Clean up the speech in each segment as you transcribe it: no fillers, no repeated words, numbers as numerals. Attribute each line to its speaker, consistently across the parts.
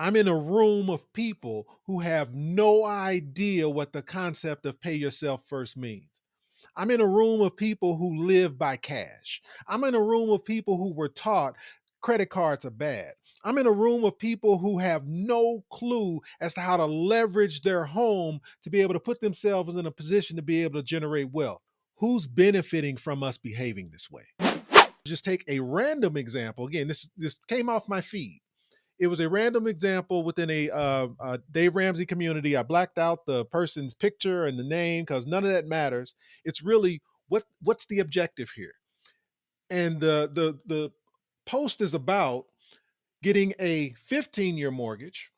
Speaker 1: I'm in a room of people who have no idea what the concept of pay yourself first means. I'm in a room of people who live by cash. I'm in a room of people who were taught credit cards are bad. I'm in a room of people who have no clue as to how to leverage their home to be able to put themselves in a position to be able to generate wealth. Who's benefiting from us behaving this way? Just take a random example. Again, this came off my feed. It was a random example within a Dave Ramsey community. I blacked out the person's picture and the name because none of that matters. It's really what's the objective here? And the post is about getting a 15-year mortgage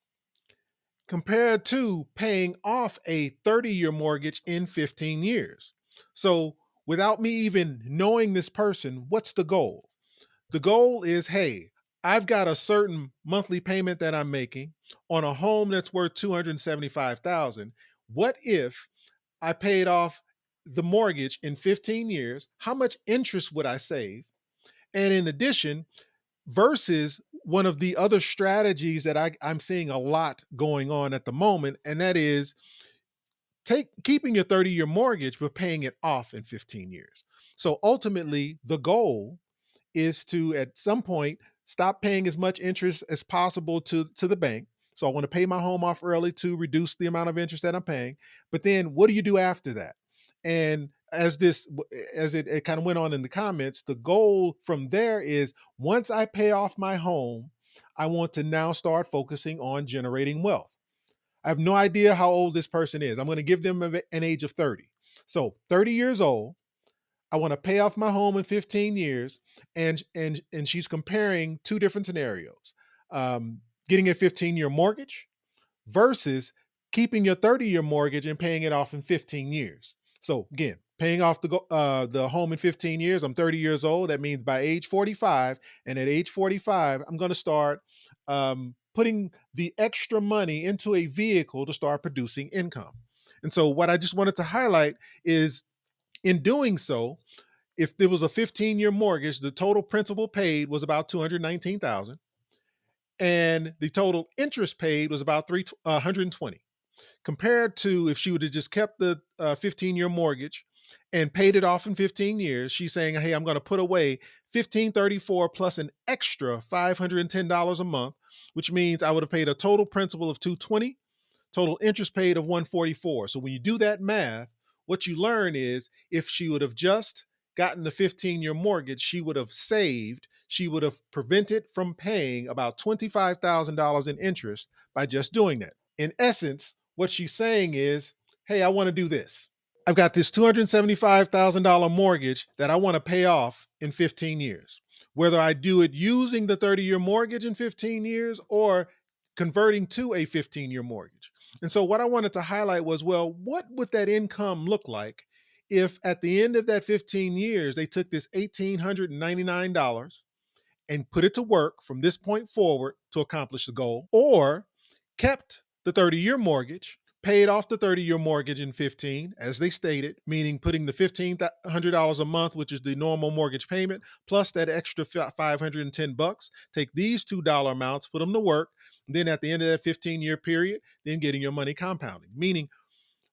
Speaker 1: compared to paying off a 30-year mortgage in 15 years. So without me even knowing this person, what's the goal? The goal is, hey, I've got a certain monthly payment that I'm making on a home that's worth 275,000. What if I paid off the mortgage in 15 years? How much interest would I save? And in addition, versus one of the other strategies that I'm seeing a lot going on at the moment, and that is keeping your 30-year mortgage but paying it off in 15 years. So ultimately, the goal is to at some point stop paying as much interest as possible to the bank. So I want to pay my home off early to reduce the amount of interest that I'm paying. But then what do you do after that? And as it kind of went on in the comments, the goal from there is once I pay off my home, I want to now start focusing on generating wealth. I have no idea how old this person is. I'm going to give them an age of 30. So 30 years old, I want to pay off my home in 15 years, and she's comparing two different scenarios: getting a 15-year mortgage versus keeping your 30-year mortgage and paying it off in 15 years. So again, paying off the home in 15 years. I'm 30 years old. That means by age 45, and at age 45, I'm going to start putting the extra money into a vehicle to start producing income. And so, what I just wanted to highlight is in doing so, if there was a 15-year mortgage, the total principal paid was about 219,000 and the total interest paid was about 120, compared to if she would have just kept the 15-year mortgage and paid it off in 15 years. She's saying, hey, I'm going to put away 1534 plus an extra $510 a month, which means I would have paid a total principal of 220, total interest paid of 144. So when you do that math, what you learn is if she would have just gotten the 15-year mortgage, she would have saved, she would have prevented from paying about $25,000 in interest by just doing that. In essence, what she's saying is, hey, I want to do this. I've got this $275,000 mortgage that I want to pay off in 15 years. Whether I do it using the 30-year mortgage in 15 years or converting to a 15-year mortgage. And so, what I wanted to highlight was, well, what would that income look like if at the end of that 15 years they took this $1,899 and put it to work from this point forward to accomplish the goal, or kept the 30-year mortgage, paid off the 30-year mortgage in 15, as they stated, meaning putting the $1,500 a month, which is the normal mortgage payment, plus that extra $510, take these $2 amounts, put them to work, then at the end of that 15-year period, then getting your money compounding. Meaning,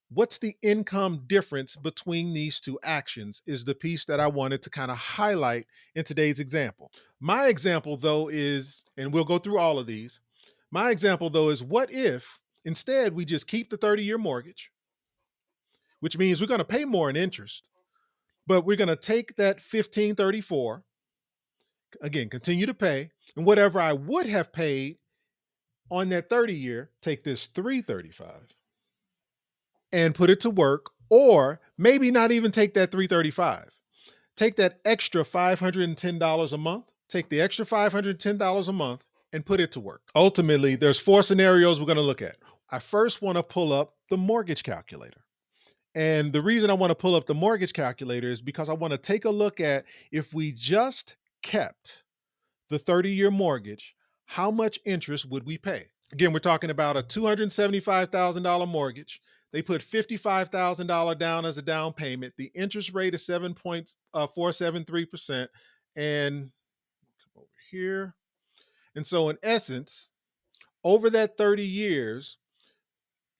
Speaker 1: what's the income difference between these two actions is the piece that I wanted to kind of highlight in today's example. My example, though, is, and we'll go through all of these. My example, though, is what if instead we just keep the 30-year mortgage, which means we're going to pay more in interest, but we're going to take that 1534, again, continue to pay, and whatever I would have paid on that 30 year, take this 335 and put it to work, or maybe not even take that 335. Take that extra $510 a month, take the extra $510 a month and put it to work. Ultimately, there's four scenarios we're going to look at. I first want to pull up the mortgage calculator. And the reason I want to pull up the mortgage calculator is because I want to take a look at if we just kept the 30-year mortgage, how much interest would we pay? Again, we're talking about a $275,000 mortgage. They put $55,000 down as a down payment. The interest rate is 7.473%. And come over here. And so, in essence, Over that 30 years,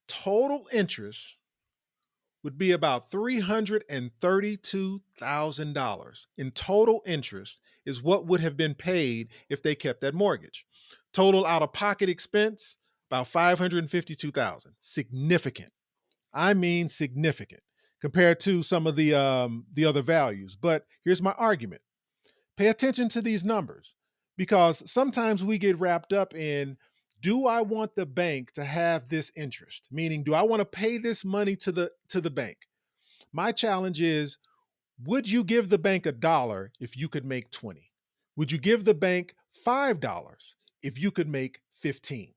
Speaker 1: total interest would be about $332,000 in total interest is what would have been paid if they kept that mortgage. Total out-of-pocket expense, about $552,000. Significant. I mean significant compared to some of the other values. But here's my argument. Pay attention to these numbers because sometimes we get wrapped up in, do I want the bank to have this interest? Meaning, do I want to pay this money to the bank? My challenge is, would you give the bank $1 if you could make 20? Would you give the bank $5 if you could make 15?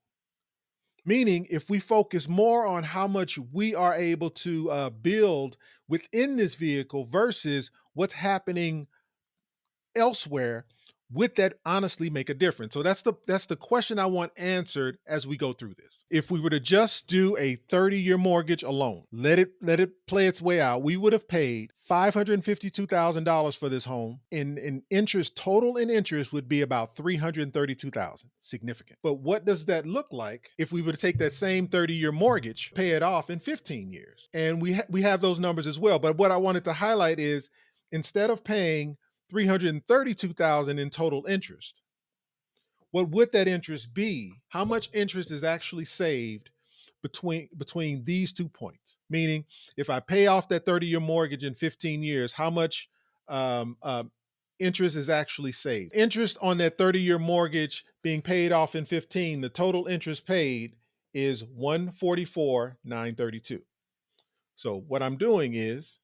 Speaker 1: Meaning, if we focus more on how much we are able to build within this vehicle versus what's happening elsewhere, would that honestly make a difference? So that's the question I want answered as we go through this. If we were to just do a 30-year mortgage alone, let it play its way out, we would have paid $552,000 for this home. In interest, total in interest would be about $332,000. Significant. But what does that look like if we were to take that same 30-year mortgage, pay it off in 15 years? And we have those numbers as well. But what I wanted to highlight is, instead of paying $332,000 in total interest, what would that interest be? How much interest is actually saved between these 2 points? Meaning, if I pay off that 30-year mortgage in 15 years, how much interest is actually saved? Interest on that 30-year mortgage being paid off in 15, the total interest paid is $144,932. So what I'm doing is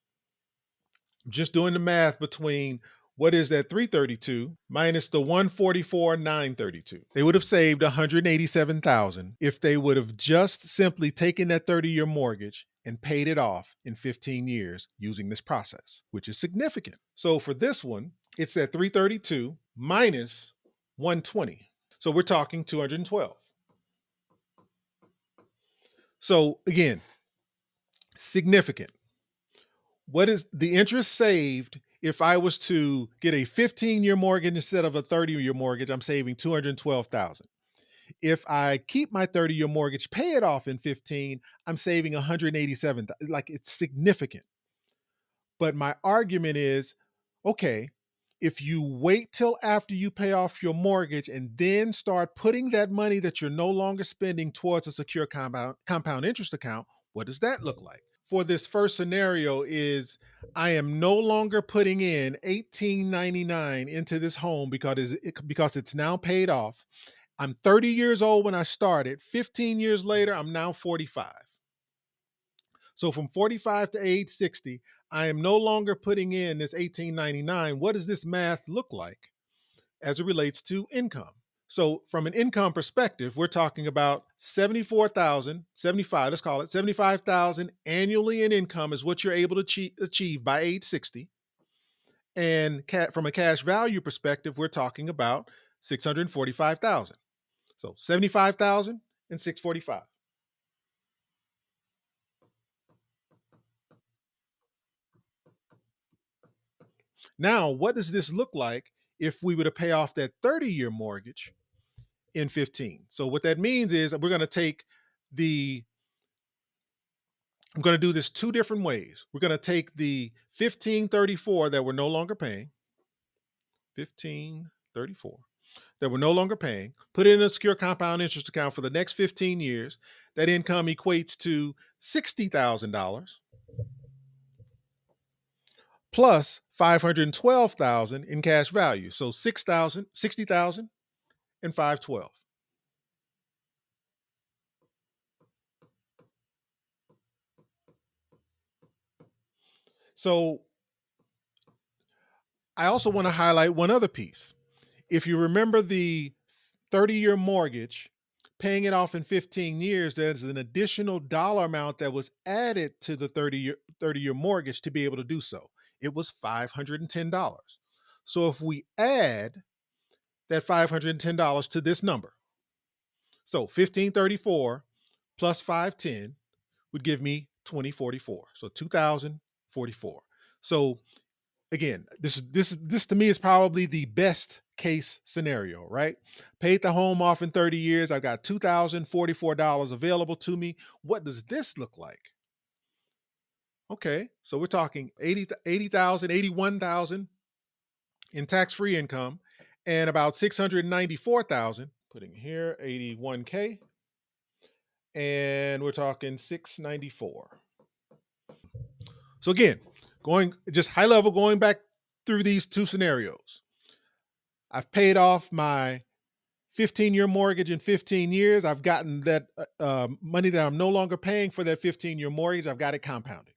Speaker 1: just doing the math between what is that 332 minus the 144,932. They would have saved 187,000 if they would have just simply taken that 30-year mortgage and paid it off in 15 years using this process, which is significant. So for this one, it's that 332 minus 120. So we're talking 212. So again, significant. What is the interest saved if I was to get a 15-year mortgage instead of a 30-year mortgage? I'm saving 212,000. If I keep my 30-year mortgage, pay it off in 15, I'm saving 187,000. Like, it's significant. But my argument is, okay, if you wait till after you pay off your mortgage and then start putting that money that you're no longer spending towards a secure compound interest account, what does that look like? For this first scenario is, I am no longer putting in $18.99 into this home because it's now paid off. I'm 30 years old when I started. 15 years later, I'm now 45. So from 45 to age 60, I am no longer putting in this $18.99. What does this math look like as it relates to income? So from an income perspective, we're talking about 74,000, 75, let's call it 75,000 annually in income is what you're able to achieve by age 60. And from a cash value perspective, we're talking about 645,000. So 75,000 and 645. Now, what does this look like if we were to pay off that 30-year mortgage in 15? So what that means is we're going to take I'm going to do this two different ways. We're going to take the 1534 that we're no longer paying, 1534 that we're no longer paying, put it in a secure compound interest account for the next 15 years. That income equates to $60,000 plus 512,000 in cash value. So 6,000, 60,000 and 512. So I also want to highlight one other piece. If you remember the 30-year mortgage, paying it off in 15 years, there's an additional dollar amount that was added to the 30-year mortgage to be able to do so. It was $510. So if we add that $510 to this number, so 1534 plus 510 would give me 2044. So 2044. So Again, this to me is probably the best case scenario, right? Paid the home off in 30 years. I've got $2,044 available to me. What does this look like? Okay, so we're talking 80,000, 81,000 in tax-free income and about 694,000, putting here 81K, and we're talking 694. So again, going just high level, going back through these two scenarios. I've paid off my 15-year mortgage in 15 years. I've gotten that money that I'm no longer paying for that 15-year mortgage. I've got it compounded.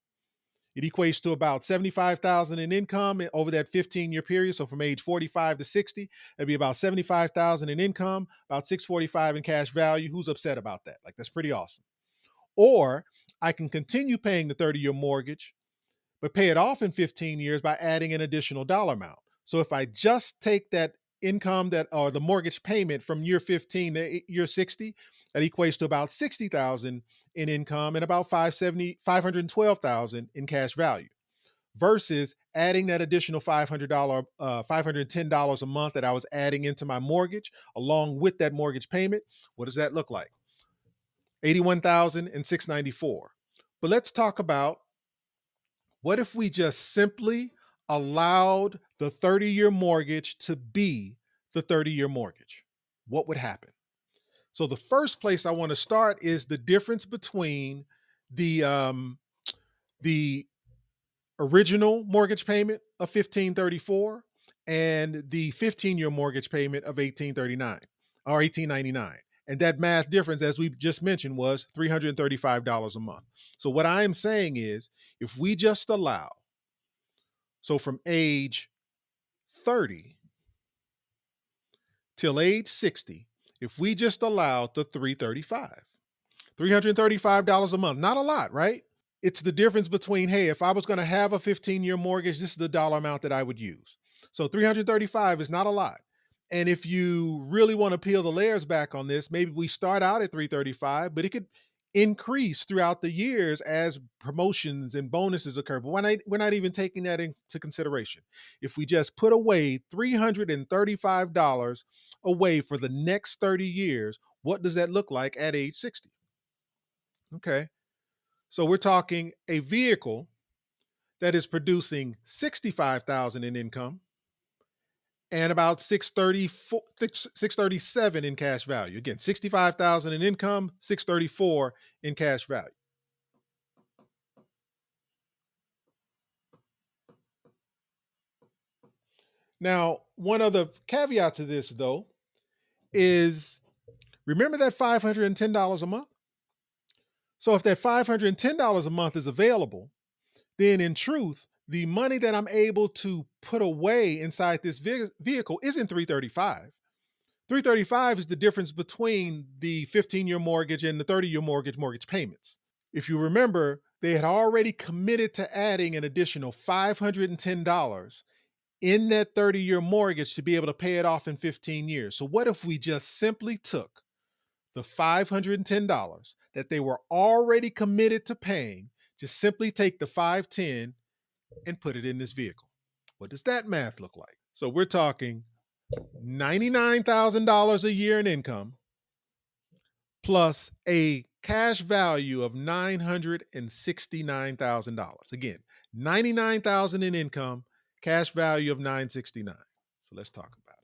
Speaker 1: It equates to about 75,000 in income over that 15-year period. So from age 45 to 60, it'd be about 75,000 in income, about 645 in cash value. Who's upset about that? Like, that's pretty awesome. Or I can continue paying the 30-year mortgage, but pay it off in 15 years by adding an additional dollar amount. So if I just take that income that or the mortgage payment from year 15 to year 60, that equates to about 60,000 in income and about 512,000 in cash value, versus adding that additional $510 a month that I was adding into my mortgage along with that mortgage payment. What does that look like? 81,000 and 694. But let's talk about, what if we just simply allowed the 30-year mortgage to be the 30-year mortgage? What would happen? So the first place I want to start is the difference between the original mortgage payment of 1534 and the 15-year mortgage payment of 1839 or 1899. And that math difference, as we just mentioned, was $335 a month. So what I am saying is, if we just allow, so from age 30 till age 60, if we just allowed the $335 a month, not a lot, right? It's the difference between, hey, if I was going to have a 15-year mortgage, this is the dollar amount that I would use. So 335 is not a lot. And if you really want to peel the layers back on this, maybe we start out at 335, but it could increase throughout the years as promotions and bonuses occur. But we're not even taking that into consideration. If we just put away $335 away for the next 30 years, what does that look like at age 60? Okay. So we're talking a vehicle that is producing 65,000 in income and about 637 in cash value. Again, 65,000 in income, 634 in cash value. Now, one other caveat to this though is, remember that $510 a month? So if that $510 a month is available, then in truth, the money that I'm able to put away inside this vehicle isn't 335. 335 is the difference between the 15-year mortgage and the 30-year mortgage payments. If you remember, they had already committed to adding an additional $510 in that 30-year mortgage to be able to pay it off in 15 years. So what if we just simply took the $510 that they were already committed to paying, just simply take the 510 and put it in this vehicle? What does that math look like? So we're talking $99,000 a year in income plus a cash value of $969,000. Again, $99,000 in income, cash value of $969. So let's talk about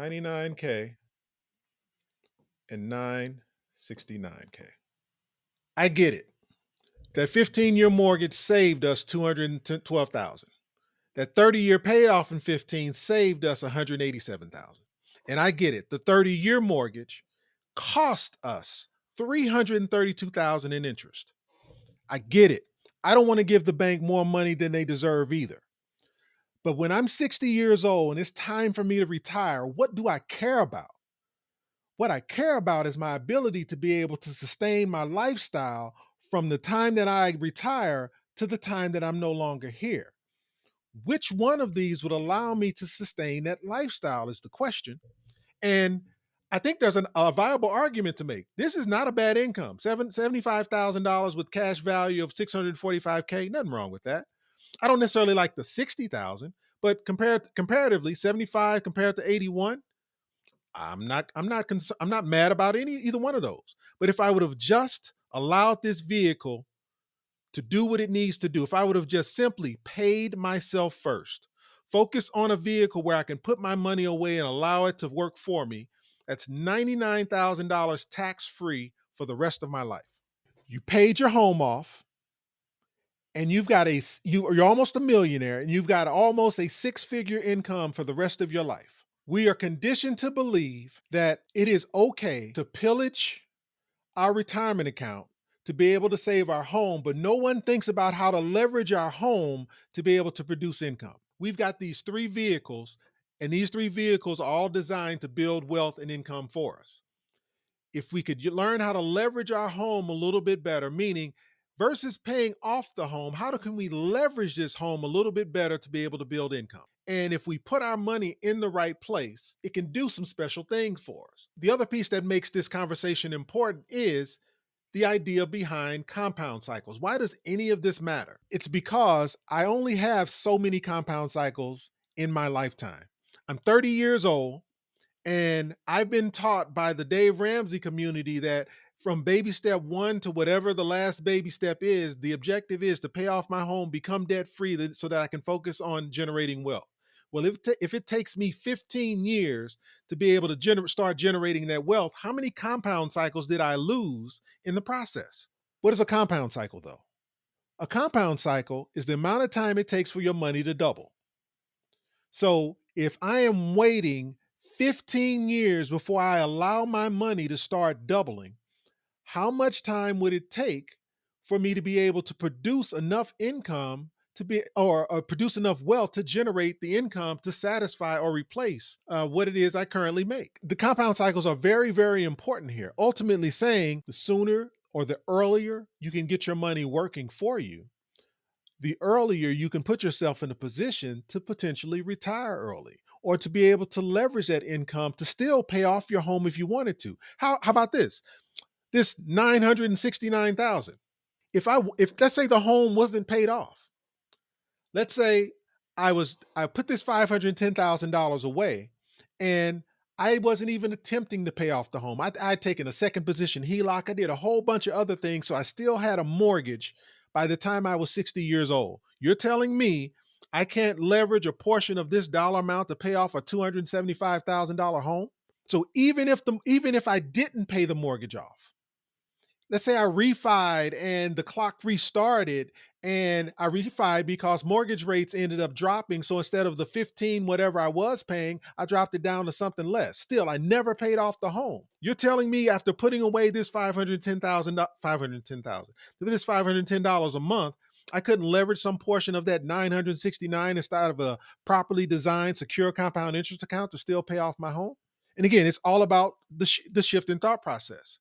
Speaker 1: it. $99K and $969K. I get it. That 15-year mortgage saved us $212,000. That 30-year payoff in 15 saved us $187,000. And I get it. The 30-year mortgage cost us $332,000 in interest. I get it. I don't want to give the bank more money than they deserve either. But when I'm 60 years old and it's time for me to retire, what do I care about? What I care about is my ability to be able to sustain my lifestyle from the time that I retire to the time that I'm no longer here. Which one of these would allow me to sustain that lifestyle is the question. And I think there's a viable argument to make. This is not a bad income. $75,000 with cash value of 645K, nothing wrong with that. I don't necessarily like the 60,000, but comparatively 75 compared to 81, I'm not mad about either one of those. But if I would have just allowed this vehicle to do what it needs to do, if I would have just simply paid myself first, focus on a vehicle where I can put my money away and allow it to work for me, that's $99,000 tax free for the rest of my life. You paid your home off, and you're almost a millionaire, and you've got almost a six-figure income for the rest of your life. We are conditioned to believe that it is okay to pillage our retirement account to be able to save our home, but no one thinks about how to leverage our home to be able to produce income. We've got these three vehicles, and these three vehicles are all designed to build wealth and income for us. If we could learn how to leverage our home a little bit better, meaning versus paying off the home, can we leverage this home a little bit better to be able to build income? And if we put our money in the right place, it can do some special things for us. The other piece that makes this conversation important is the idea behind compound cycles. Why does any of this matter? It's because I only have so many compound cycles in my lifetime. I'm 30 years old, and I've been taught by the Dave Ramsey community that from baby step one to whatever the last baby step is, the objective is to pay off my home, become debt free so that I can focus on generating wealth. Well, if it takes me 15 years to be able to start generating that wealth, how many compound cycles did I lose in the process? What is a compound cycle, though? A compound cycle is the amount of time it takes for your money to double. So if I am waiting 15 years before I allow my money to start doubling, how much time would it take for me to be able to produce enough income or produce enough wealth to generate the income to satisfy or replace what it is I currently make? The compound cycles are very, very important here. Ultimately saying the sooner or the earlier you can get your money working for you, the earlier you can put yourself in a position to potentially retire early or to be able to leverage that income to still pay off your home if you wanted to. How about this? This 969,000. If let's say the home wasn't paid off. Let's say I put this $510,000 away, and I wasn't even attempting to pay off the home. I'd taken a second position HELOC. I did a whole bunch of other things. So I still had a mortgage by the time I was 60 years old. You're telling me I can't leverage a portion of this dollar amount to pay off a $275,000 home? So even if I didn't pay the mortgage off, let's say I refied and the clock restarted, and I refied because mortgage rates ended up dropping. So instead of the 15 whatever I was paying, I dropped it down to something less. Still, I never paid off the home. You're telling me after putting away this $510,000, this $510 a month, I couldn't leverage some portion of that 969 instead of a properly designed secure compound interest account to still pay off my home? And again, it's all about the shift in thought process.